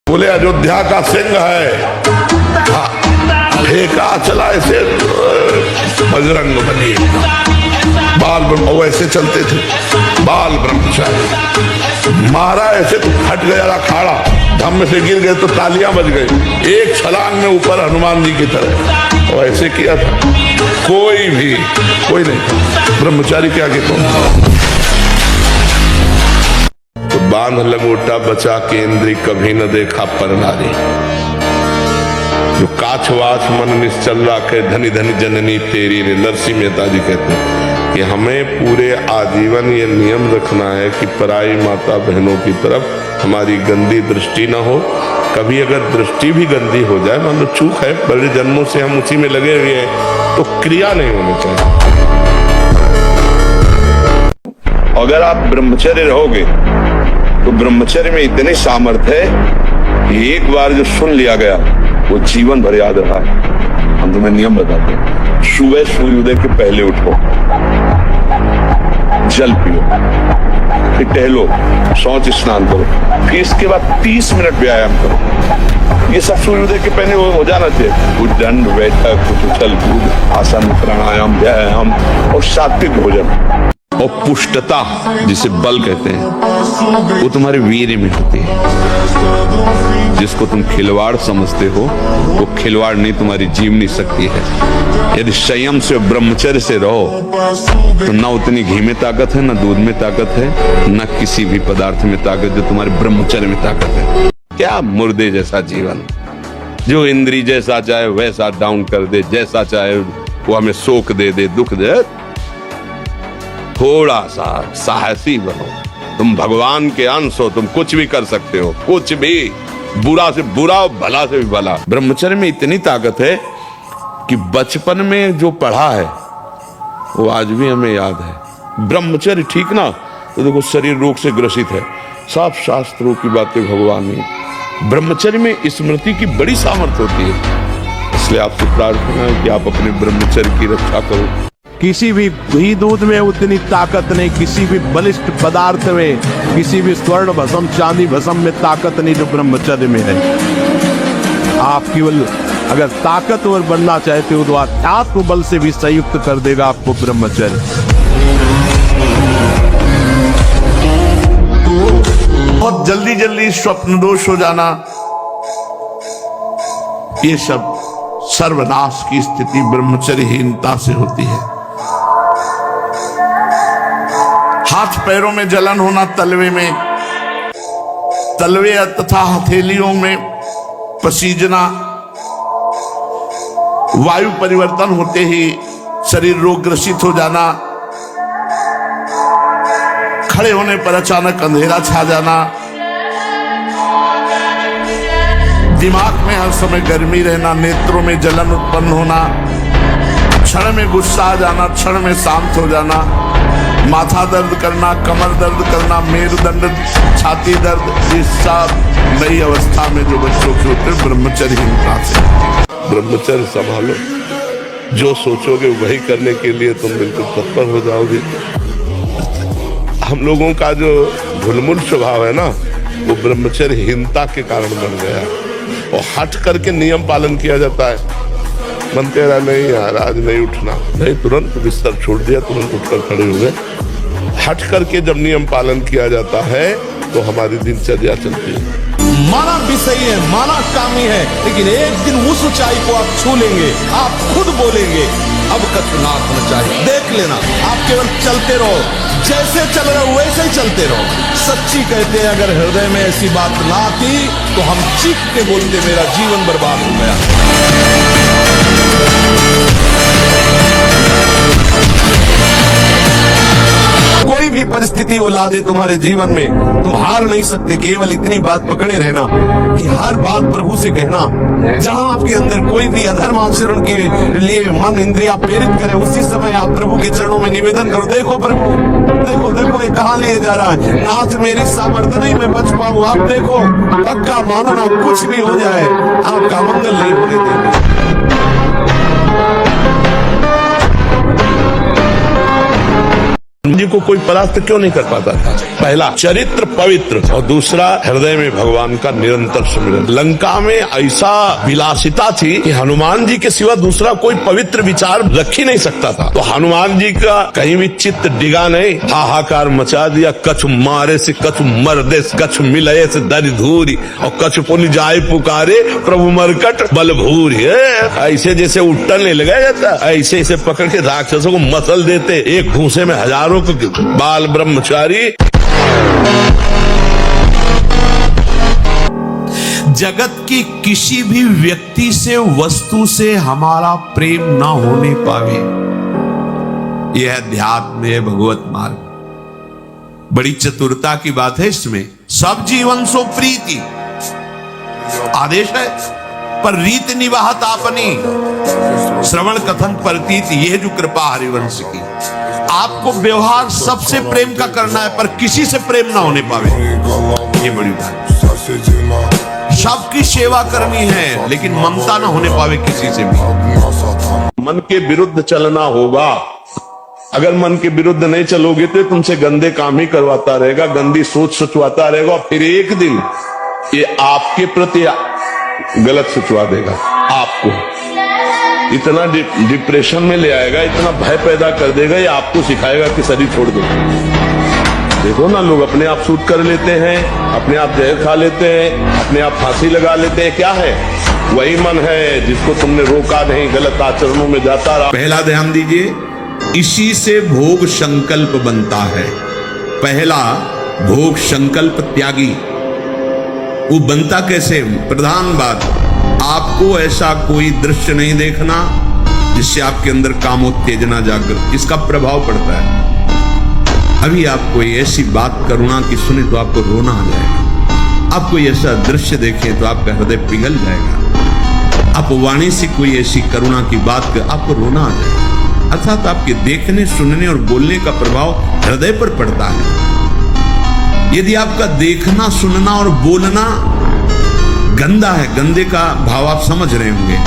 बोले अयोध्या का सिंह है, फेंका चला ऐसे बजरंग बली, बाल ब्रह्म वैसे चलते थे, बाल ब्रह्मचारी मारा ऐसे तो फट गया अखाड़ा, धम्म से गिर गए तो तालियां बज गई, एक छलांग में ऊपर हनुमान जी की तरह और ऐसे किया था। कोई नहीं, ब्रह्मचारी के आगे कौन था? तो बांध लंगोटा बचा के इंद्री कभी न देखा पर नारी, जो काछवास मन निश्चल राखे धनी धनी जननी तेरी ने। नरसिंह मेहता जी कहते हैं कि हमें पूरे आजीवन ये नियम रखना है कि पराई माता बहनों की तरफ हमारी गंदी दृष्टि ना हो। कभी अगर दृष्टि भी गंदी हो जाए, मान लो चूक है, बड़े जन्मों से हम उसी में लगे हुए हैं, तो क्रिया नहीं होनी चाहिए। अगर आप ब्रह्मचर्य रहोगे तो ब्रह्मचर्य में इतनी सामर्थ्य है कि एक बार जो सुन लिया गया वो जीवन भर याद रहा है। हम तुम्हें नियम बताते हैं, सुबह सूर्योदय के पहले उठो, जल पियो, फिर टहलो, शौच स्नान करो, फिर इसके बाद 30 मिनट व्यायाम करो। ये सब सूर्योदय के पहले हो जाना चाहिए। कुछ दंड बैठक, कुछ उछल कूद, आसन, प्राणायाम, व्यायाम और सात्विक भोजन और पुष्टता जिसे बल कहते हैं, वो तुम्हारे वीर्य में होती है। जिसको तुम खिलवाड़ समझते हो वो खिलवाड़ नहीं, तुम्हारी जीवनी शक्ति है। यदि संयम से ब्रह्मचर्य से रहो तो न उतनी घी में ताकत है, न दूध में ताकत है, न किसी भी पदार्थ में ताकत जो तुम्हारे ब्रह्मचर्य में ताकत है। क्या मुर्दे जैसा जीवन, जो इंद्री जैसा चाहे वैसा डाउन कर दे, जैसा चाहे वो हमें शोक दे दे, दुख दे। थोड़ा सा साहसी बनो, तुम भगवान के अंश हो, तुम कुछ भी कर सकते हो, कुछ भी, बुरा से बुरा, भला से भी भला। ब्रह्मचर्य में इतनी ताकत है कि बचपन में जो पढ़ा है वो आज भी हमें याद है। ब्रह्मचर्य ठीक ना, तो देखो शरीर रोग से ग्रसित है, सब शास्त्रों की बातें भगवान ने। ब्रह्मचर्य में स्मृति की बड़ी सामर्थ्य होती है। इसलिए आपसे प्रार्थना है कि आप अपने ब्रह्मचर्य की रक्षा करो। किसी भी घी दूध में उतनी ताकत नहीं, किसी भी बलिष्ठ पदार्थ में, किसी भी स्वर्ण भस्म चांदी भस्म में ताकत नहीं जो ब्रह्मचर्य में है। आप केवल अगर ताकतवर बनना चाहते हो तो आत्म बल से भी संयुक्त कर देगा आपको ब्रह्मचर्य। बहुत जल्दी जल्दी स्वप्न दोष हो जाना, ये सब सर्वनाश की स्थिति ब्रह्मचर्यहीनता से होती है। हाथ पैरों में जलन होना, तलवे तथा हथेलियों में पसीजना, वायु परिवर्तन होते ही शरीर रोग ग्रसित हो जाना, खड़े होने पर अचानक अंधेरा छा जाना, दिमाग में हर समय गर्मी रहना, नेत्रों में जलन उत्पन्न होना, क्षण में गुस्सा आ जाना, क्षण में शांत हो जाना, माथा दर्द करना, कमर दर्द करना, मेरुदंड, छाती दर्द, ये सब नई अवस्था में जो बच्चों के होते हैं ब्रह्मचर्यहीनता से। ब्रह्मचर्य संभालो, जो सोचोगे वही करने के लिए तुम बिल्कुल तत्पर हो जाओगे। हम लोगों का जो घुलमुल स्वभाव है ना, वो ब्रह्मचर्यहीनता के कारण बन गया और हट करके नियम पालन किया जाता है। मन कह रहा नहीं यार आज नहीं उठना, नहीं, तुरंत बिस्तर छोड़ दिया, तुरंत उठकर खड़े हो गए। हट करके जब नियम पालन किया जाता है तो हमारी दिनचर्या चलती है। माना भी सही है, माना कामी है, लेकिन एक दिन उस ऊंचाई को आप छू लेंगे, आप खुद बोलेंगे अब कछुनाथ होना चाहिए। देख लेना, आप केवल चलते रहो, जैसे चल रहे हो वैसे ही चलते रहो। सच्ची कहते हैं अगर हृदय में ऐसी बात ना थी तो हम चीख के बोलते मेरा जीवन बर्बाद हो गया। कोई भी परिस्थिति वो ला दे तुम्हारे जीवन में, तुम हार नहीं सकते। केवल इतनी बात पकड़े रहना कि हर बात प्रभु से कहना। जहां आपके अंदर कोई भी अधर्म आचरण के लिए मन इंद्रिया प्रेरित करे, उसी समय आप प्रभु के चरणों में निवेदन करो, देखो प्रभु, देखो देखो ये कहाँ ले जा रहा है, नाथ मेरी सामर्थ्य नहीं मैं बच पाऊं, आप देखो, पक्का मानना कुछ भी हो जाए आपका मंगल नहीं होने देंगे। जी को कोई परास्त क्यों नहीं कर पाता था? पहला, चरित्र पवित्र, और दूसरा, हृदय में भगवान का निरंतर स्मरण। लंका में ऐसा विलासिता थी कि हनुमान जी के सिवा दूसरा कोई पवित्र विचार रख ही नहीं सकता था। तो हनुमान जी का कहीं भी चित्त डिगा नहीं, हाहाकार मचा दिया। कछु मारे से कछु मर्दे, कछु मिलए से दरि धूरी, और कछु पुनि जाए पुकारे प्रभु मरकट बल भूरी। ऐसे जैसे उट्टन नहीं लगाया जाता, ऐसे ऐसे पकड़ के राक्षसों को मसल देते, एक घूंसे में हजारों बाल ब्रह्मचारी। जगत की किसी भी व्यक्ति से, वस्तु से हमारा प्रेम ना होने पावे, यह अध्यात्म है, भगवत मार्ग। बड़ी चतुरता की बात है इसमें। सब जीवन सो प्रीति आदेश है, पर रीत निवाहत आपनी, श्रवण कथन परतीत, यह जो कृपा हरिवंश की। आपको व्यवहार सबसे प्रेम का करना है, पर किसी से प्रेम ना होने पावे, ये बड़ी बात। सबकी सेवा करनी है, लेकिन ममता ना होने पावे किसी से भी। मन के विरुद्ध चलना होगा। अगर मन के विरुद्ध नहीं चलोगे तो तुमसे गंदे काम ही करवाता रहेगा, गंदी सोच सोचवाता रहेगा, फिर एक दिन ये आपके प्रति गलत सोचवा देगा। आपको इतना डिप्रेशन में ले आएगा, इतना भय पैदा कर देगा, ये आपको सिखाएगा कि शरीर छोड़ दो। देखो ना, लोग अपने आप सूट कर लेते हैं, अपने आप जहर खा लेते हैं, अपने आप फांसी लगा लेते हैं। क्या है? वही मन है जिसको तुमने रोका नहीं, गलत आचरणों में जाता रहा। पहला ध्यान दीजिए, इसी से भोग संकल्प बनता है। पहला, भोग संकल्प त्यागी। वो बनता कैसे? प्रधान बात, आपको ऐसा कोई दृश्य नहीं देखना जिससे आपके अंदर कामोत्तेजना जागृत, इसका प्रभाव पड़ता है। अभी आप कोई ऐसी बात करुणा की सुने तो आपको रोना आ जाएगा। आप कोई ऐसा दृश्य देखें तो आपका हृदय पिघल जाएगा। आप वाणी से कोई ऐसी करुणा की बात कर, आपको रोना आ जाएगा। अर्थात आपके देखने, सुनने और बोलने का प्रभाव हृदय पर पड़ता है। यदि आपका देखना, सुनना और बोलना गंदा है, गंदे का भाव आप समझ रहे होंगे,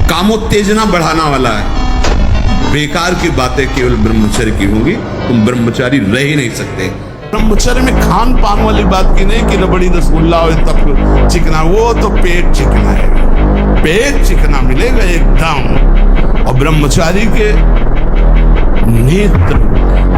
कामोत्तेजना बढ़ाना वाला है, बेकार की बातें केवल ब्रह्मचर्य की होंगी, तुम ब्रह्मचारी रह ही नहीं सकते। ब्रह्मचर्य में खान पान वाली बात की नहीं कि न बड़ी रसगुल्ला हो तब चिकना, वो तो पेट चिकना है, पेट चिकना मिलेगा एकदम। और ब्रह्मचारी के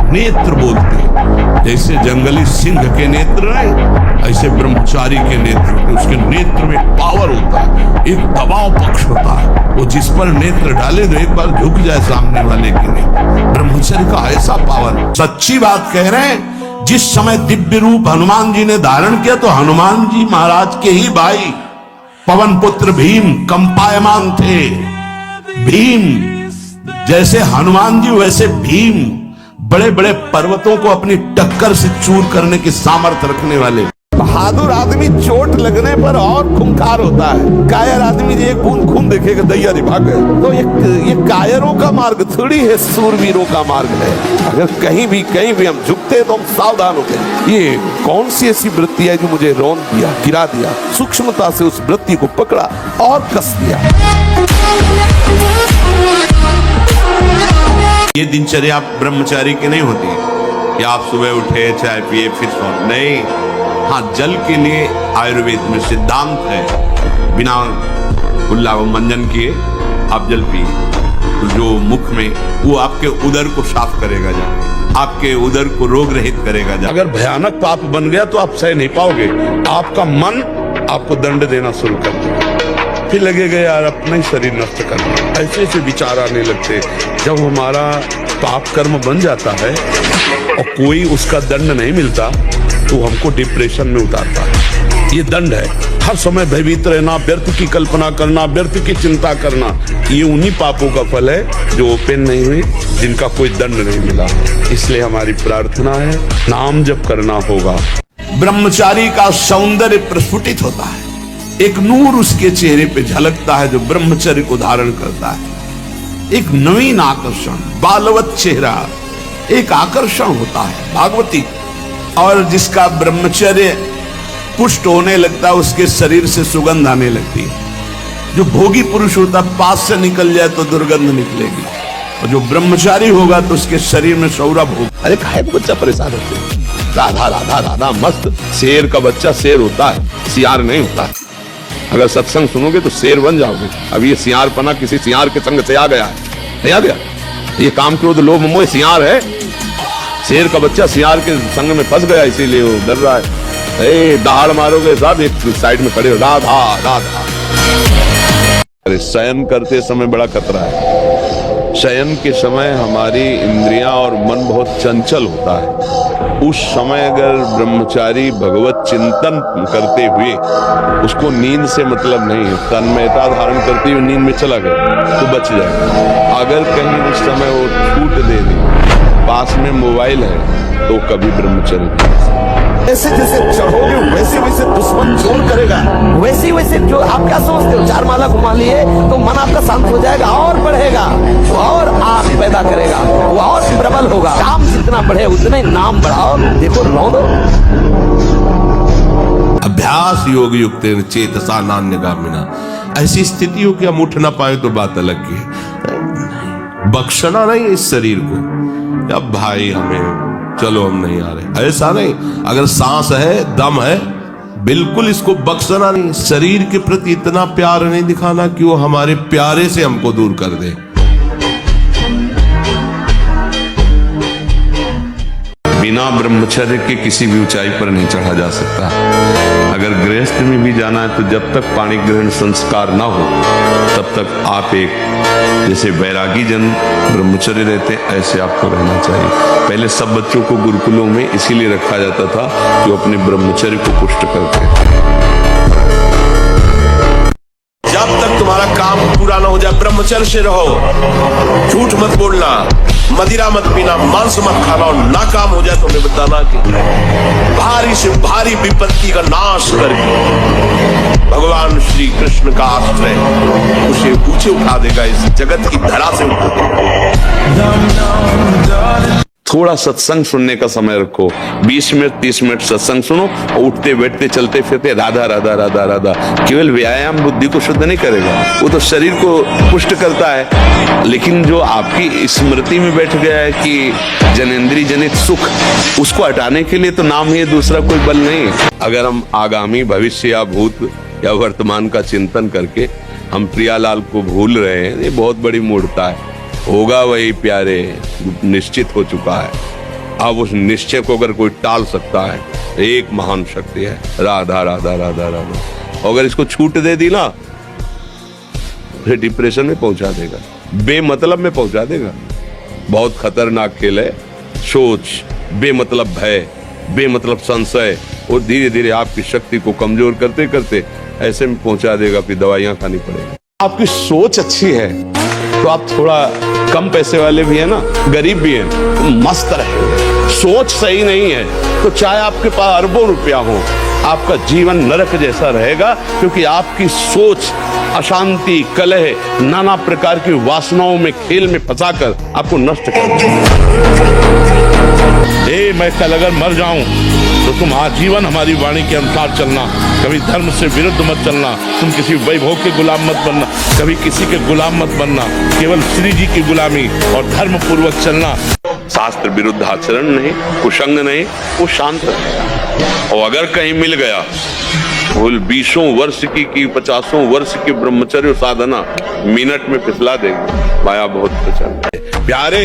नेत्र बोलते हैं, जैसे जंगली सिंह के नेत्र नहीं, ऐसे ब्रह्मचारी के नेत्र, उसके नेत्र में पावर होता है, एक दबाव पक्ष होता है। वो जिस पर नेत्र डाले तो एक बार झुक जाए सामने वाले के लिए। ब्रह्मचर्य का ऐसा पावर। सच्ची बात कह रहे हैं, जिस समय दिव्य रूप हनुमान जी ने धारण किया तो हनुमान जी महाराज के ही भाई पवन पुत्र भीम कंपायमान थे। भीम जैसे हनुमान जी वैसे भीम, बड़े बड़े पर्वतों को अपनी टक्कर से चूर करने की सामर्थ्य रखने वाले। बहादुर आदमी चोट लगने पर और खूंखार होता है, कायर आदमी एक बूंद खून देखेगा दैया भाग गए। तो ये कायरों का मार्ग थोड़ी है, सूरवीरों का मार्ग है। अगर कहीं भी हम झुकते हैं तो हम सावधान होते हैं। ये कौन सी ऐसी वृत्ति है जो मुझे रौंद दिया, गिरा दिया? सूक्ष्मता से उस वृत्ति को पकड़ा और कस दिया। ये दिनचर्या ब्रह्मचारी की नहीं होती कि आप सुबह उठे, चाय पिए, फिर सो। नहीं, हाँ, जल के लिए आयुर्वेद में सिद्धांत है, बिना कुल्ला व मंजन किए आप जल पिए, तो जो मुख में, वो आपके उदर को साफ करेगा जाके, आपके उदर को रोग रहित करेगा जाके। अगर भयानक पाप बन गया तो आप सह नहीं पाओगे, आपका मन आपको दंड देना शुरू कर देगा, फिर लगेगा यार अपना ही शरीर नष्ट करना। ऐसे ऐसे विचार आने लगते। जब हमारा पाप कर्म बन जाता है और कोई उसका दंड नहीं मिलता तो हमको डिप्रेशन में उतारता है। ये दंड है, हर समय भयभीत रहना, व्यर्थ की कल्पना करना, व्यर्थ की चिंता करना, ये उन्हीं पापों का फल है जो ओपन नहीं हुई, जिनका कोई दंड नहीं मिला। इसलिए हमारी प्रार्थना है, नाम जप करना होगा। ब्रह्मचारी का सौंदर्य प्रस्फुटित होता है, एक नूर उसके चेहरे पे झलकता है जो ब्रह्मचर्य को धारण करता है। एक नवीन आकर्षण, बालवत चेहरा, एक आकर्षण होता है भागवती। और जिसका ब्रह्मचर्य पुष्ट होने लगता है, उसके शरीर से सुगंध आने लगती है। जो भोगी पुरुष होता, पास से निकल जाए तो दुर्गंध निकलेगी। और जो ब्रह्मचारी होगा तो उसके शरीर में सौरभ होगा। अरे काहे को बच्चा परेशान होते हैं? राधा राधा राधा मस्त। शेर का बच्चा शेर होता है, सियार नहीं होता है। अगर सत्संग सुनोगे तो शेर बन जाओगे। अब ये सियारपना किसी सियार के संग से आ गया है, नहीं आ गया? ये काम क्रोध लोभ मोह सियार है। शेर का बच्चा सियार के संग में फंस गया, इसीलिए वो डर रहा है। दहाड़ मारोगे साहब, एक साइड में खड़े हो, राधा राधा। अरे शयन करते समय बड़ा खतरा है। शयन के समय हमारी इंद्रियां और मन बहुत चंचल होता है। उस समय अगर ब्रह्मचारी भगवत चिंतन करते हुए, उसको नींद से मतलब नहीं है, तन्मयता धारण करते हुए नींद में चला गया तो बच जाएगा। अगर कहीं उस समय वो छूट दे दी, पास में मोबाइल है, तो कभी ब्रह्मचर्य जैसे जैसे चढ़ोगे वैसे वैसे दुश्मन जोर करेगा। वैसे वैसे जो आप क्या समझते हो, 4 माला घुमा लिए तो मन आपका शांत हो जाएगा और बढ़ेगा, वो और आग पैदा करेगा, वो और प्रबल होगा। काम जितना बढ़े उतना ही नाम बढ़ाओ। देखो दो अभ्यास योग युक्त चेतसा नान्यगामिना। ऐसी स्थिति हो कि हम उठ ना पाए तो बात अलग की है। बख्शना नहीं इस शरीर को, अब भाई हमें चलो हम नहीं आ रहे, ऐसा नहीं। अगर सांस है, दम है, बिल्कुल इसको बख्शना नहीं। शरीर के प्रति इतना प्यार नहीं दिखाना कि वो हमारे प्यारे से हमको दूर कर दे। बिना ब्रह्मचर्य के किसी भी ऊंचाई पर नहीं चढ़ा जा सकता। अगर गृहस्थ में भी जाना है तो जब तक पाणी ग्रहण संस्कार ना हो तब तक आप एक जैसे वैरागी जन ब्रह्मचर्य रहते हैं ऐसे आपको रहना चाहिए। पहले सब बच्चों को गुरुकुलों में इसीलिए रखा जाता था कि वो अपने ब्रह्मचर्य को पुष्ट करते थे। जब तक तुम्हारा काम पूरा ना हो जाए ब्रह्मचर्य से रहो। झूठ मत बोलना, मदिरा मत पीना, मांस मत खाना, और नाकाम हो जाए तो हमें बताना कि भारी से भारी विपत्ति का नाश करके भगवान श्री कृष्ण का आश्रय उसे ऊंचे उठा देगा, इस जगत की धरा से उठा देगा। थोड़ा सत्संग सुनने का समय रखो, 20 मिनट 30 मिनट सत्संग सुनो और उठते बैठते चलते फिरते राधा राधा राधा राधा। केवल व्यायाम बुद्धि को शुद्ध नहीं करेगा, वो तो शरीर को पुष्ट करता है, लेकिन जो आपकी स्मृति में बैठ गया है कि जनेंद्रिय जनित सुख, उसको हटाने के लिए तो नाम ही दूसरा कोई बल नहीं है। अगर हम आगामी भविष्य या भूत या वर्तमान का चिंतन करके हम प्रियालाल को भूल रहे हैं, ये बहुत बड़ी मूर्खता है। होगा वही प्यारे, निश्चित हो चुका है। अब उस निश्चय को अगर कोई टाल सकता है, एक महान शक्ति है, राधा राधा राधा राधा। अगर इसको छूट दे दी ना, फिर डिप्रेशन में पहुंचा देगा, बेमतलब में पहुंचा देगा। बहुत खतरनाक खेल है सोच, बेमतलब भय, बेमतलब संशय, और धीरे धीरे आपकी शक्ति को कमजोर करते करते ऐसे में पहुंचा देगा, फिर दवाइयां खानी पड़ेगी। आपकी सोच अच्छी है तो आप थोड़ा कम पैसे वाले भी है ना, गरीब भी है, तो मस्त रहे। सोच सही नहीं है तो चाहे आपके पास अरबों रुपया हो, आपका जीवन नरक जैसा रहेगा, क्योंकि आपकी सोच अशांति, कलह, नाना प्रकार की वासनाओं में, खेल में फंसाकर आपको नष्ट कर देगा। मैं कल अगर मर जाऊं तो तुम आजीवन हमारी वाणी के अनुसार चलना, कभी धर्म से विरुद्ध मत चलना, तुम किसी वैभव के गुलाम मत बनना, कभी किसी के गुलाम मत बनना, केवल श्री जी की गुलामी और धर्म पूर्वक चलना। शास्त्र विरुद्ध आचरण नहीं, कुसंग नहीं, वो शांत रहेगा। और अगर कहीं मिल गया भूल 20 वर्ष की 50 वर्ष की ब्रह्मचर्य साधना मिनट में फिसला देगी। माया बहुत प्रचंड है। प्यारे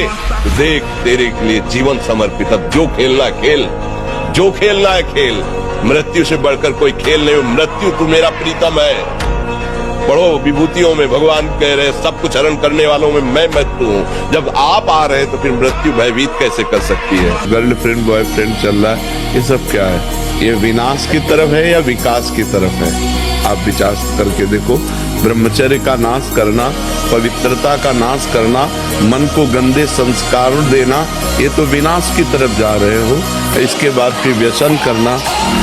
देख, तेरे के लिए जीवन समर्पित है। जो खेलना है खेल, जो खेलना है खेल। मृत्यु से बढ़कर कोई खेल नहीं। मृत्यु तू मेरा प्रीतम है। पढ़ो विभूतियों में भगवान कह रहे सब कुछ हरण करने वालों में मैं मृत्यु हूँ। जब आप आ रहे तो फिर मृत्यु भयभीत कैसे कर सकती है। गर्लफ्रेंड बॉयफ्रेंड चल रहा है, ये सब क्या है? ये विनाश की तरफ है या विकास की तरफ है? आप विचार करके देखो। ब्रह्मचर्य का नाश करना, पवित्रता का नाश करना, मन को गंदे संस्कार देना, ये तो विनाश की तरफ जा रहे हो। इसके बाद फिर व्यसन करना,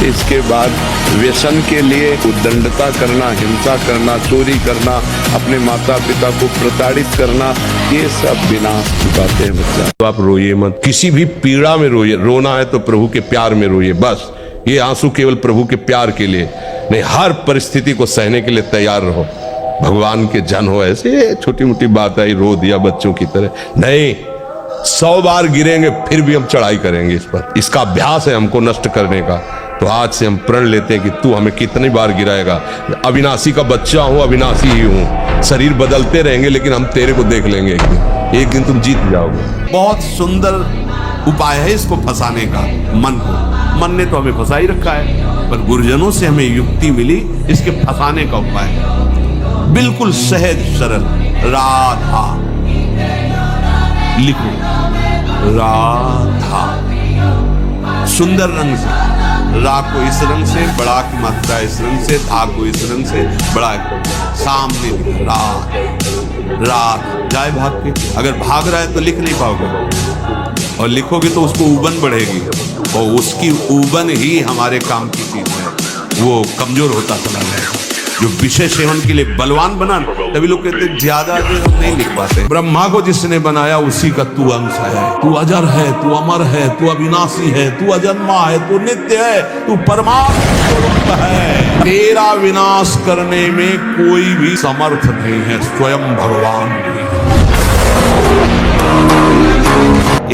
इसके बाद व्यसन के लिए उद्दंडता करना, हिंसा करना, चोरी करना, अपने माता पिता को प्रताड़ित करना, ये सब विनाश की बातें हैं बच्चा। तो आप रोइए मत, किसी भी पीड़ा में रोइए। रोना है तो प्रभु के प्यार में रोइए, बस। ये आंसू केवल प्रभु के प्यार के लिए नहीं, हर परिस्थिति को सहने के लिए तैयार रहो। भगवान के जन हो, ऐसे छोटी मोटी बात आई रो दिया बच्चों की तरह। नहीं, 100 बार गिरेंगे फिर भी हम चढ़ाई करेंगे इस पर। इसका अभ्यास है हमको नष्ट करने का। तो आज से हम प्रण लेते हैं कि तू हमें कितनी बार गिराएगा। अविनाशी का बच्चा हूं, अविनाशी ही हूं। शरीर बदलते रहेंगे लेकिन हम तेरे को देख लेंगे एक दिन तुम जीत जाओगे। बहुत सुंदर उपाय है इसको फंसाने का, मन को। मन ने तो हमें फंसा ही रखा है, पर गुरुजनों से हमें युक्ति मिली इसके फंसाने का उपाय। बिल्कुल सहज सरल, राधा लिखो, राधा सुंदर रंग से, रा को इस रंग से, बड़ा की मात्रा इस रंग से, धा को इस रंग से, बड़ा सामने रात जाए भाग के। अगर भाग रहा है तो लिख नहीं पाओगे, और लिखोगे तो उसको उबन बढ़ेगी, और उसकी उबन ही हमारे काम की चीज है। वो कमजोर होता चला जाएगा। जो विषय सेवन के लिए बलवान बना, तभी लोग कहते हैं ज्यादा हम नहीं लिख पाते। ब्रह्मा को जिसने बनाया उसी का तू अंश है। तू अजर है, तू अमर है, तू अविनाशी है, तू अजन्मा है, तू नित्य है, तू परमात्मा है। तेरा विनाश करने में कोई भी समर्थ नहीं है, स्वयं भगवान भी।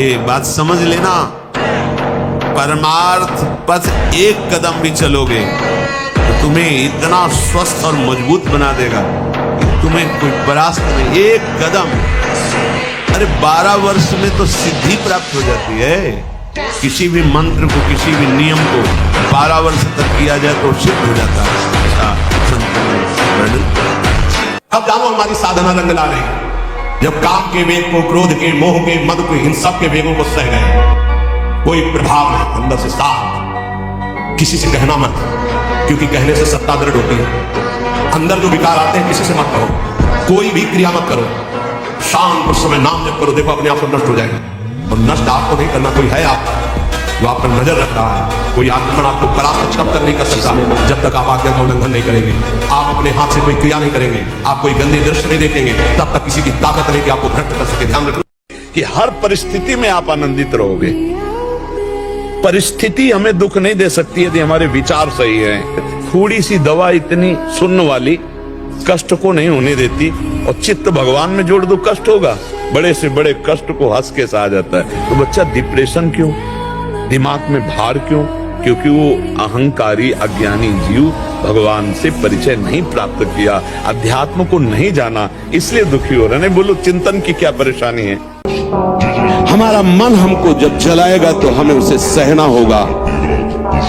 ये बात समझ लेना, परमार्थ पथ एक कदम भी चलोगे तुम्हें इतना स्वस्थ और मजबूत बना देगा कि तुम्हें कोई परास्त नहीं। एक कदम, अरे 12 वर्ष में तो सिद्धि प्राप्त हो जाती है। किसी भी मंत्र को, किसी भी नियम को 12 वर्ष तक किया जाए तो सिद्ध हो जाता है। अब जानो हमारी साधना रंग ला रही है। जब काम के वेग को, क्रोध के, मोह के, मद के, इन सब के वेगों को सह गए, कोई प्रभाव नहीं, अंदर से साफ। किसी से कहना मत, क्योंकि कहने से सत्ता दृढ़ होती है। अंदर जो विकार आते हैं किसी से मत करो, कोई भी क्रिया मत करो। शांत उस समय नाम जप करो, देखो अपने आप सब नष्ट हो जाएगा। और नष्ट आपको नहीं करना, कोई है आप जो आप पर नजर रख रहा है। कोई आक्रमण आपको परास्त तब तक नहीं कर सकता जब तक आप आज्ञा का उल्लंघन नहीं करेंगे। आप अपने हाथ से कोई क्रिया नहीं करेंगे, आप कोई गंदे दृश्य नहीं देखेंगे, तब तक किसी की ताकत नहीं कि आपको भ्रष्ट कर सके। ध्यान रखो कि हर परिस्थिति में आप आनंदित रहोगे। परिस्थिति हमें दुख नहीं दे सकती यदि हमारे विचार सही हैं। थोड़ी सी दवा इतनी सुन्न वाली कष्ट को नहीं होने देती, और चित्त भगवान में जोड़ दो कष्ट होगा। बड़े से बड़े कष्ट को हंस के सहा जाता है। तो बच्चा डिप्रेशन क्यों, दिमाग में भार क्यों? क्योंकि वो अहंकारी अज्ञानी जीव भगवान से परिचय नहीं प्राप्त किया, अध्यात्म को नहीं जाना, इसलिए दुखी हो रहे हैं। बोलो चिंतन की क्या परेशानी है? हमारा मन हमको जब जलाएगा तो हमें उसे सहना होगा।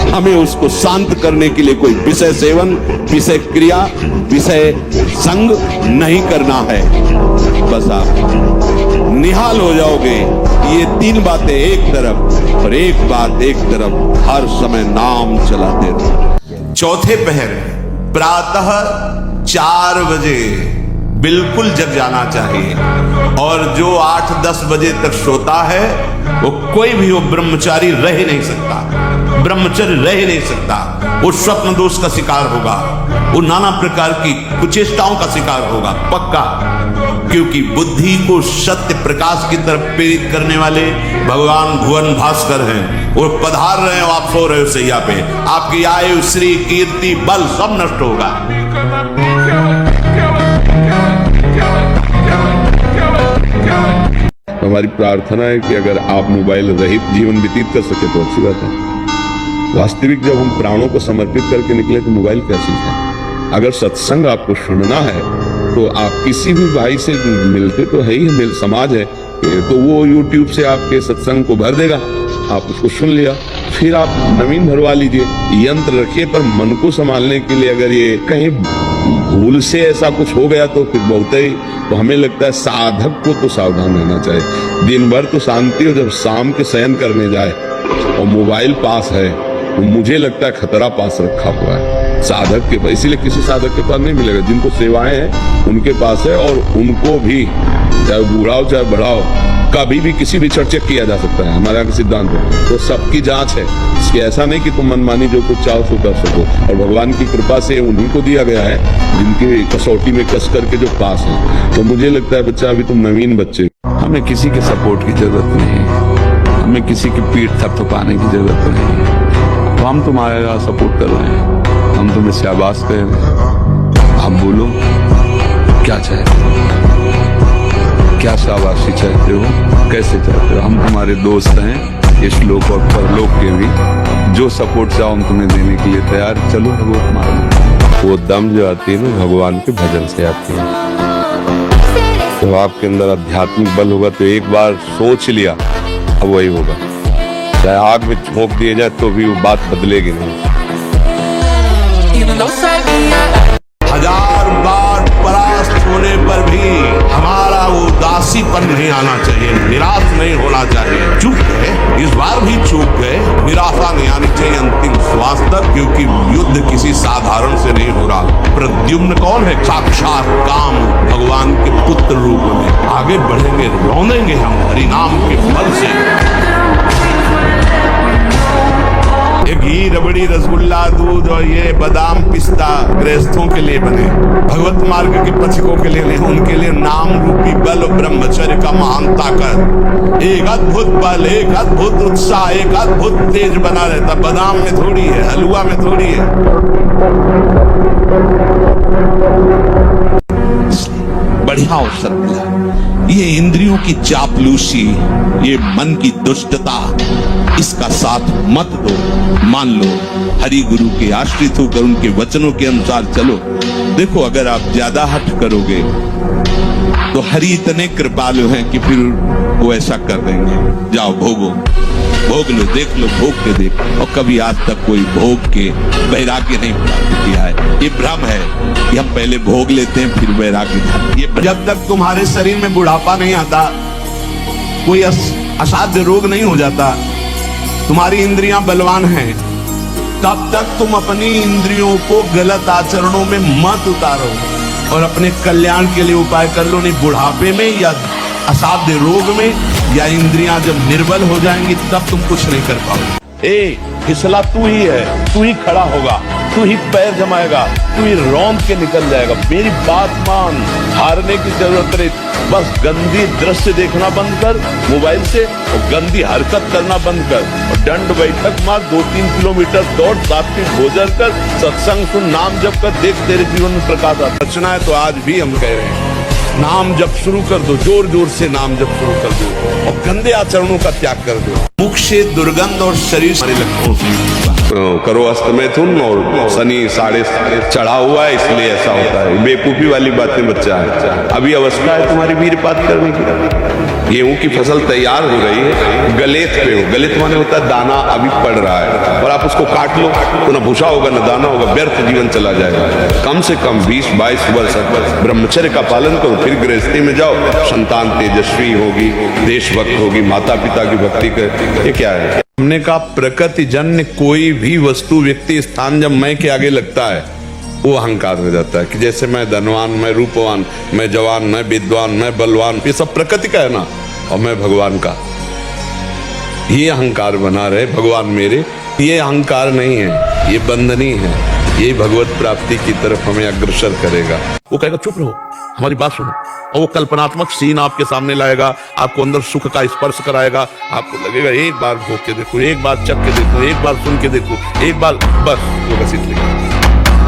हमें उसको शांत करने के लिए कोई विषय सेवन, विषय क्रिया, विषय संग नहीं करना है। बस आप निहाल हो जाओगे। ये 3 बातें एक तरफ और एक बात एक तरफ, हर समय नाम चलाते रहो। चौथे पहर प्रातः 4 बजे बिल्कुल जग जाना चाहिए, और जो 8-10 बजे तक सोता है वो कोई भी वो ब्रह्मचारी रह ही नहीं सकता, ब्रह्मचर्य रह ही नहीं सकता। वो स्वप्न दोष का शिकार होगा, वो नाना प्रकार की कुचेष्टाओं का शिकार होगा पक्का। क्योंकि बुद्धि को सत्य प्रकाश की तरफ प्रेरित करने वाले भगवान भुवन भास्कर हैं। वो पधार रहे हो, आप सो रहे हो सैया पे, आपकी आयु, श्री, कीर्ति, बल सब नष्ट होगा। हमारी प्रार्थना है कि अगर आप मोबाइल रहित जीवन व्यतीत कर सके तो अच्छी बात है। वास्तविक जब हम प्राणों को समर्पित करके निकले तो मोबाइल क्या चीज है? अगर सत्संग आपको सुनना है तो आप किसी भी भाई से मिलते तो है ही, समाज है तो वो YouTube से आपके सत्संग को भर देगा, आप उसको सुन लिया, फिर आप नवीन भरवा लीजिए। यंत्र रखिए, पर मन को संभालने के लिए अगर ये कहीं भूल से ऐसा कुछ हो गया तो फिर बहुत ही, तो हमें लगता है साधक को तो सावधान रहना चाहिए। दिन भर तो शांति हो, जब शाम के शयन करने जाए और मोबाइल पास है तो मुझे लगता है खतरा पास रखा हुआ है साधक के पास। इसीलिए किसी साधक के पास नहीं मिलेगा। जिनको सेवाएं हैं उनके पास है, और उनको भी चाहे बूढ़ा हो चाहे बड़ा हो, कभी भी किसी भी चेक किया जा सकता है। हमारे यहाँ का सिद्धांत है, तो सबकी जांच है। इसकी ऐसा नहीं कि तुम मनमानी जो कुछ चाहो सो कर सको, और भगवान की कृपा से उन्हीं को दिया गया है जिनकी कसौटी में कस करके जो पास है। तो मुझे लगता है बच्चा, अभी तुम नवीन बच्चे, हमें किसी के सपोर्ट की जरूरत नहीं, हमें किसी की पीठ थपथपाने की जरूरत नहीं। तो हम तुम्हारा सपोर्ट कर रहे हैं, हम तुम्हें शाबाश कह रहे हैं, आप बोलो। क्या चाहते हो? क्या शाबाशी चाहते हो? कैसे चाहते हो? हम तुम्हारे दोस्त हैं, इस लोक और परलोक के भी। जो सपोर्ट चाहो हम तुम्हें देने के लिए तैयार। चलो वो मारो। वो दम जो आती है ना भगवान के भजन से आती है। जब आपके अंदर आध्यात्मिक बल होगा तो एक बार सोच लिया अब वही होगा। चाहे आग में झोंक दिए जाए तो भी वो बात बदलेगी नहीं। हजार बार परास्त होने पर भी हमारा वो उदासीपन नहीं आना चाहिए, निराश नहीं होना चाहिए। चूक गए, इस बार भी चूक गए, निराशा नहीं आनी चाहिए अंतिम श्वास तक, क्योंकि युद्ध किसी साधारण से नहीं हो रहा। प्रद्युम्न कौन है? साक्षात काम भगवान के पुत्र रूप में। आगे बढ़ेंगे, रौंदेंगे हम हरिनाम के बल से। ये घी, रबड़ी, रसगुल्ला, दूध और ये बादाम, पिस्ता गृहस्थों के लिए बने, भगवत मार्ग के पथिकों के लिए नहीं। उनके लिए नाम रूपी बल और ब्रह्मचर्य का महान ताकत, एक अद्भुत बल, एक अद्भुत उत्साह, एक अद्भुत तेज बना रहता। बादाम में थोड़ी है, हलवा में थोड़ी है। बढ़िया अवसर मिला। ये इंद्रियों की चापलूसी, ये मन की दुष्टता, इसका साथ मत दो। मान लो, हरि गुरु के आश्रित होकर उनके वचनों के अनुसार चलो। देखो, अगर आप ज्यादा हठ करोगे तो हरि इतने कृपालु हैं कि फिर वो ऐसा कर देंगे। जाओ भोगो, भोग लो, देख लो, भोग के देख। और कभी आज तक कोई भोग के वैराग्य नहीं प्राप्त किया है। ये भ्रम है कि हम पहले भोग लेते हैं फिर वैराग्य। ये जब तक तुम्हारे शरीर में बुढ़ापा नहीं आता, कोई असाध्य रोग नहीं हो जाता, तुम्हारी इंद्रियां बलवान हैं, तब तक तुम अपनी इंद्रियों को गलत आचरणों में मत उतारो और अपने कल्याण के लिए उपाय कर लो। नहीं बुढ़ापे में या असाध्य रोग में या इंद्रियां जब निर्बल हो जाएंगी तब तुम कुछ नहीं कर पाओगे। फिसला तू ही है, तू ही खड़ा होगा, तू ही पैर जमाएगा, तू ही रौंद के निकल जाएगा। मेरी बात मान, हारने की जरूरत नहीं। बस गंदी दृश्य देखना बंद कर मोबाइल से, और गंदी हरकत करना बंद कर, और दंड बैठक मार, 2-3 किलोमीटर दौड़, सात्विक भोजन कर, सत्संग सुन, नाम जप कर, देख तेरे जीवन में प्रकाश आता। रचना है तो आज भी हम कह रहे हैं, नाम जप शुरू कर दो, जोर जोर से नाम जप शुरू कर दो, और गंदे आचरणों का त्याग कर दो। मुख से दुर्गंध और शरीर से लक्षणों से करो अस्तमैथुन, और शनि साढ़े चढ़ा हुआ है इसलिए ऐसा होता है। बेवकूफी वाली बातें बच्चा है। अभी अवस्था है तुम्हारी वीरपात करने की। गेहूं की फसल तैयार हो रही है, गलेत पे हो। गलेत माने होता है दाना अभी पड़ रहा है, और आप उसको काट लो तो न भूसा होगा न दाना होगा, व्यर्थ जीवन चला जाएगा। कम से कम 20-22 वर्ष ब्रह्मचर्य का पालन करो, फिर गृहस्थी में जाओ। संतान तेजस्वी होगी, देशभक्त होगी, माता पिता की भक्ति कर। ये क्या है? हमने कहा प्रकृति जन्य कोई भी वस्तु, व्यक्ति, स्थान जब मैं के आगे लगता है वो अहंकार हो जाता है। कि जैसे मैं धनवान, मैं रूपवान, मैं जवान, मैं विद्वान, मैं बलवान, ये सब प्रकृति का है ना, और मैं भगवान का। ये अहंकार बना रहे भगवान मेरे, ये अहंकार नहीं है, ये बंधनी है। ये भगवत प्राप्ति की तरफ हमें अग्रसर करेगा। वो कहेगा चुप रहो, हमारी बात सुनो, और वो कल्पनात्मक सीन आपके सामने लाएगा, आपको अंदर सुख का स्पर्श कराएगा। आपको लगेगा एक बार भोग के देखो, एक बार चख के देखो, एक बार सुन के देखो, एक बार, बस वो घसीट लेगा।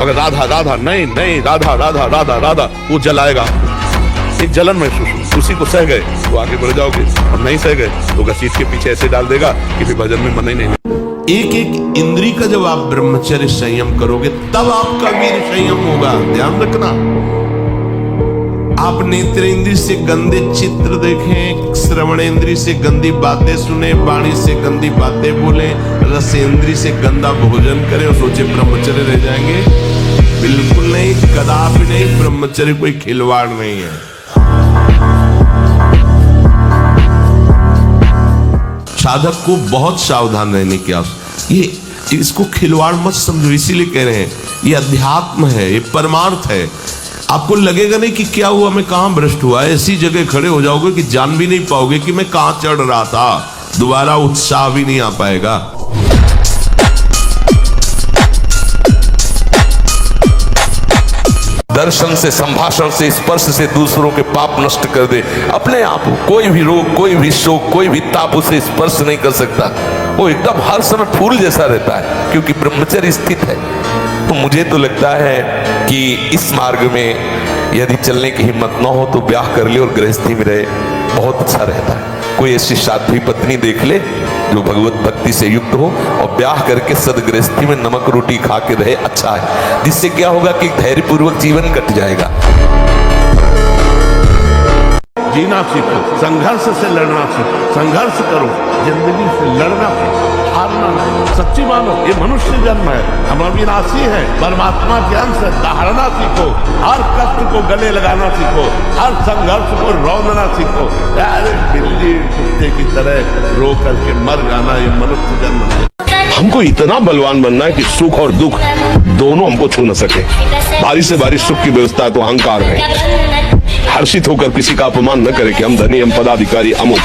अगर राधा राधा, नहीं नहीं, राधा राधा राधा राधा, वो जलाएगा। एक जलन महसूस, उसी को सह गए तो आगे बढ़ जाओगे, और नहीं सह गए तो घसीट के पीछे ऐसे डाल देगा कि फिर भजन में मन ही नहीं। एक एक इंद्री का जब आप ब्रह्मचर्य संयम करोगे तब आपका वीर संयम होगा। ध्यान रखना, आप नेत्रेंद्री से गंदे चित्र देखें, श्रवणेंद्री से गंदी बातें सुने, वाणी से गंदी बातें बोले, रसेंद्री से गंदा भोजन करें और सोचे ब्रह्मचर्य रह जाएंगे। बिल्कुल नहीं, कदापि नहीं। ब्रह्मचर्य कोई खिलवाड़ नहीं है। साधक को बहुत सावधान रहने की आवश्यकता। ये इसको खिलवाड़ मत समझो, इसीलिए कह रहे हैं ये अध्यात्म है, ये परमार्थ है। आपको लगेगा नहीं कि क्या हुआ, मैं कहां भ्रष्ट हुआ, ऐसी जगह खड़े हो जाओगे कि जान भी नहीं पाओगे कि मैं कहां चढ़ रहा था। दोबारा उत्साह भी नहीं आ पाएगा। दर्शन से, संभाषण से, स्पर्श से दूसरों के पाप नष्ट कर दे। अपने आप कोई भी रोग, कोई भी शोक, कोई भी ताप उसे स्पर्श नहीं कर सकता। वो एकदम हर समय फूल जैसा रहता है, क्योंकि ब्रह्मचर्य स्थित है। तो मुझे तो लगता है कि इस मार्ग में यदि चलने की हिम्मत न हो तो ब्याह कर ले और गृहस्थी में रहे, बहुत अच्छा रहता है। कोई ऐसी साध्वी पत्नी देख ले जो भगवत भक्ति से युक्त हो और ब्याह करके सदगृहस्थी में नमक रोटी खा के रहे, अच्छा है। जिससे क्या होगा कि धैर्यपूर्वक जीवन कट जाएगा। जीना सीखो, संघर्ष से लड़ना सीखो, संघर्ष करो, जिंदगी से लड़ना सीखो, हारना नहीं। सच्ची मानो ये मनुष्य जन्म है, हम अविनाशी हैं, परमात्मा के अंश है। दहाड़ना सीखो, हर कष्ट को गले लगाना सीखो, हर संघर्ष को रौंदना सीखो। अरे बिल्ली कुत्ते की तरह रो करके मर जाना ये मनुष्य जन्म है। हमको इतना बलवान बनना है कि सुख और दुख दोनों हमको छू न सके। भारी से भारी सुख की व्यवस्था तो अहंकार है। हर्षित होकर किसी का अपमान न करे कि हम धनी, हम पदाधिकारी, अमुक।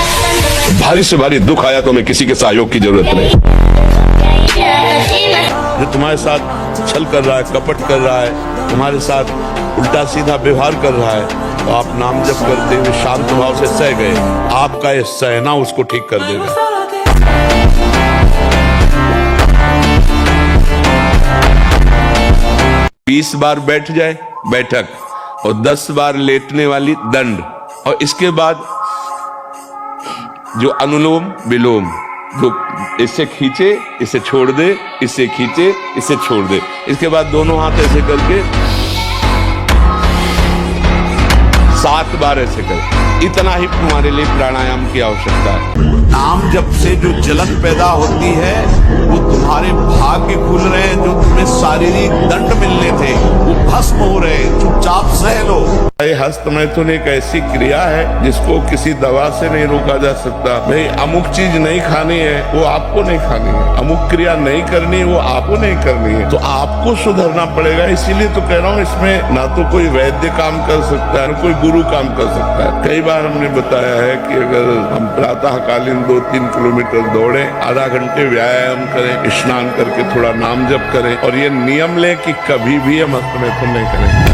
भारी से भारी दुख आया तो हमें किसी के सहयोग की जरूरत नहीं। जो तुम्हारे साथ छल कर रहा है, कपट कर रहा है, तुम्हारे साथ उल्टा सीधा व्यवहार कर रहा है, तो आप नाम जप करते हुए शांत भाव से सह गए, आपका ये सहना उसको ठीक कर देगा। 20 बार बैठ जाए बैठक और 10 बार लेटने वाली दंड, और इसके बाद जो अनुलोम विलोम, जो इससे खींचे इसे छोड़ दे, इससे खींचे इसे छोड़ दे, इसके बाद दोनों हाथ ऐसे करके 7 बार ऐसे करें। इतना ही तुम्हारे लिए प्राणायाम की आवश्यकता है। नाम जप से जो जलन पैदा होती है वो तुम्हारे भाग्य खुल रहे हैं, जो तुम्हें शारीरिक दंड मिलने थे वो भस्म हो रहे हैं। चुपचाप सह लो। हस्त मैथुन एक ऐसी क्रिया है जिसको किसी दवा से नहीं रोका जा सकता। भाई अमुक चीज नहीं खानी है वो आपको नहीं खानी है, अमुक क्रिया नहीं करनी है वो आपको नहीं करनी है, तो आपको सुधरना पड़ेगा। इसीलिए तो कह रहा हूँ, इसमें ना तो कोई वैद्य काम कर सकता है ना कोई गुरु काम कर सकता है। कई बार हमने बताया है कि अगर हम प्रातःकालीन 2-3 किलोमीटर दौड़े, आधा घंटे व्यायाम करें, स्नान करके थोड़ा नाम जप करें, और ये नियम लें कि कभी भी हम हस्त मैथुन नहीं करें।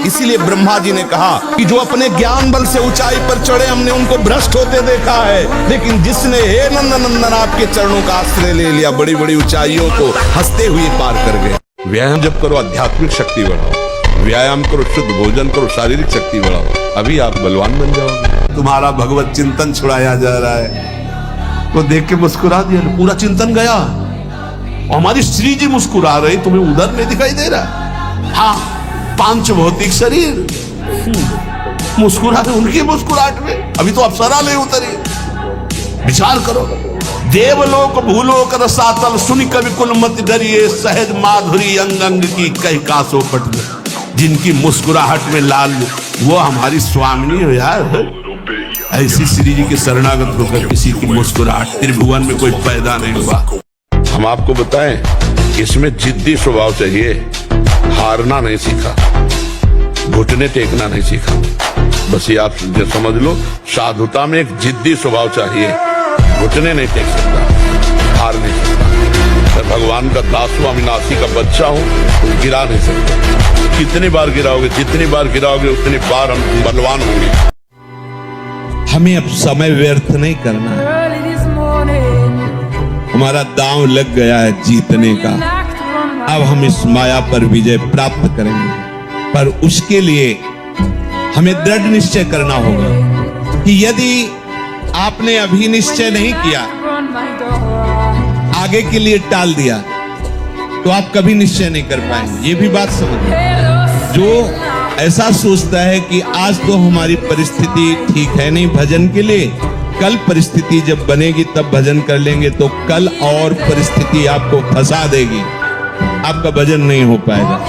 इसीलिए ब्रह्मा जी ने कहा कि जो अपने ज्ञान बल से ऊंचाई पर चढ़े हमने उनको भ्रष्ट होते देखा है, लेकिन जिसने हे नंदन आपके चरणों का आश्रय ले लिया, बड़ी बड़ी ऊंचाइयों को हंसते हुए पार कर गए। व्यायाम जब करो आध्यात्मिक शक्ति बढ़ाओ, व्यायाम करो, शुद्ध भोजन करो, शारीरिक शक्ति बढ़ाओ, अभी आप बलवान बन जाओगे। तुम्हारा भगवत चिंतन छुड़ाया जा रहा है, वो देख के मुस्कुरा दिया, पूरा चिंतन गया। हमारी श्री जी मुस्कुरा रही, तुम्हें उधर में दिखाई दे रहा है। हाँ, पांच भौतिक शरीर मुस्कुरा रहे, उनकी मुस्कुराहट में अभी तो अप्सरा ले उतरी। विचार करो, देवलोक भूलोक रसातल सुनि कवि कुल मत डरिए, सहज माधुरी अंग अंग की कह कासो पट गए। जिनकी मुस्कुराहट में लाल वो हमारी स्वामिनी हो यार। ऐसी श्री जी के शरणागत होकर किसी की मुस्कुराहट त्रिभुवन में कोई पैदा नहीं हुआ। हम आपको बताएं, इसमें जिद्दी स्वभाव चाहिए, हारना नहीं सीखा, घुटने टेकना नहीं सीखा। बस ये आप समझ लो, साधुता में एक जिद्दी स्वभाव चाहिए। घुटने नहीं टेक सकता, हार नहीं सकता। मैं भगवान का दास हूं, अविनाशी का बच्चा हूं, तो गिरा नहीं सकता। कितनी बार गिराओगे, जितनी बार गिराओगे उतनी बार हम बलवान होंगे। हमें अब समय व्यर्थ नहीं करना है। हमारा दांव लग गया है जीतने का। अब हम इस माया पर विजय प्राप्त करेंगे, पर उसके लिए हमें दृढ़ निश्चय करना होगा कि यदि आपने अभी निश्चय नहीं किया, आगे के लिए टाल दिया, तो आप कभी निश्चय नहीं कर पाएंगे। ये भी बात समझो। जो ऐसा सोचता है कि आज तो हमारी परिस्थिति ठीक है नहीं भजन के लिए, कल परिस्थिति जब बनेगी तब भजन कर लेंगे, तो कल और परिस्थिति आपको फंसा देगी, आपका भजन नहीं हो पाएगा।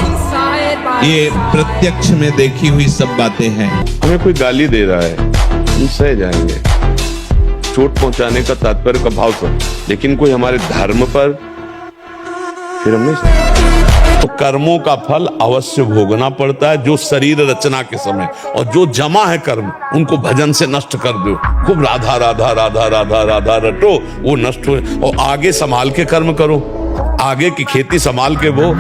ये प्रत्यक्ष में देखी हुई सब बातें हैं। हमें कोई गाली दे रहा है, हम सह जाएंगे, चोट पहुंचाने का तात्पर्य का भाव से, लेकिन कोई हमारे धर्म पर, फिर हम नहीं। तो कर्मों का फल अवश्य भोगना पड़ता है, जो शरीर रचना के समय, और जो जमा है कर्म उनको भजन से नष्ट कर दो। खूब राधा राधा राधा राधा राधा रटो, वो नष्ट हो, और आगे संभाल के कर्म करो, आगे की खेती संभाल के बो।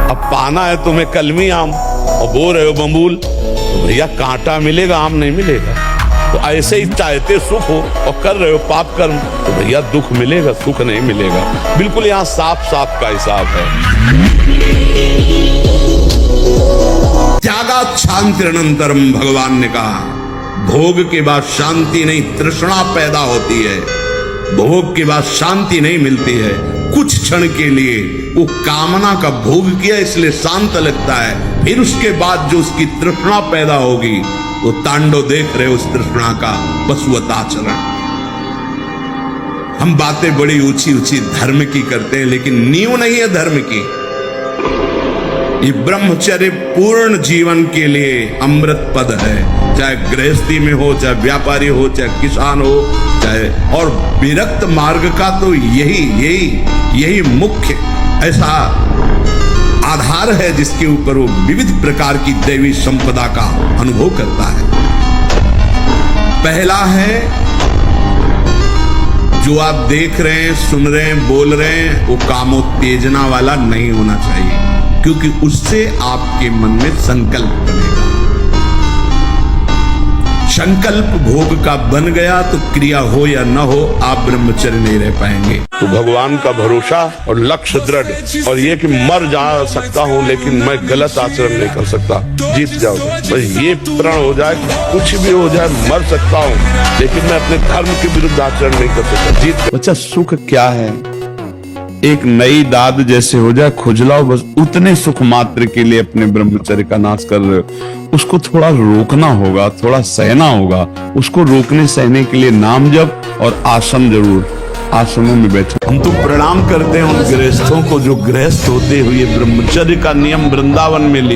अब पाना है तुम्हें कलमी आम और बो रहे हो बम्बूल, तो भैया कांटा मिलेगा, आम नहीं मिलेगा। तो ऐसे ही चाहते सुख हो और कर रहे हो पाप कर्म, तो भैया दुख मिलेगा, सुख नहीं मिलेगा। बिल्कुल यहाँ साफ साफ का हिसाब है। शांतिरनंतरम, भगवान ने कहा भोग के बाद शांति नहीं, तृष्णा पैदा होती है। भोग के बाद शांति नहीं मिलती है। कुछ क्षण के लिए वो कामना का भोग किया इसलिए शांत लगता है, फिर उसके बाद जो उसकी तृष्णा पैदा होगी वो तांडव देख रहे उस तृष्णा का पशुवताचरण। हम बातें बड़ी ऊंची ऊंची धर्म की करते हैं, लेकिन नींव नहीं है धर्म की। ये ब्रह्मचर्य पूर्ण जीवन के लिए अमृत पद है, चाहे गृहस्थी में हो, चाहे व्यापारी हो, चाहे किसान हो, चाहे और विरक्त मार्ग का तो यही मुख्य ऐसा आधार है जिसके ऊपर वो विविध प्रकार की दैवी संपदा का अनुभव करता है। पहला है जो आप देख रहे हैं, सुन रहे हैं, बोल रहे हैं, वो कामोत्तेजना वाला नहीं होना चाहिए, क्योंकि उससे आपके मन में संकल्प बनेगा। संकल्प भोग का बन गया तो क्रिया हो या न हो आप ब्रह्मचर्य नहीं रह पाएंगे। तो भगवान का भरोसा और लक्ष्य दृढ़, और ये कि मर जा सकता हूँ लेकिन मैं गलत आचरण नहीं कर सकता, जीत जाओगे। बस ये प्रण हो जाए, कुछ भी हो जाए, मर सकता हूँ लेकिन मैं अपने धर्म के विरुद्ध आचरण नहीं कर सकता, जीत। बच्चा सुख क्या है? एक नई दाद जैसे हो जाए, खुजलाओ, बस उतने सुख मात्र के लिए अपने ब्रह्मचर्य का नाश कर रहे हो। उसको थोड़ा रोकना होगा, थोड़ा सहना होगा। उसको रोकने सहने के लिए नाम जप और आसन जरूर, आसनों में बैठो। हम तो प्रणाम करते हैं उन गृहस्थों को जो गृहस्थ होते हुए ब्रह्मचर्य का नियम वृंदावन में लिए।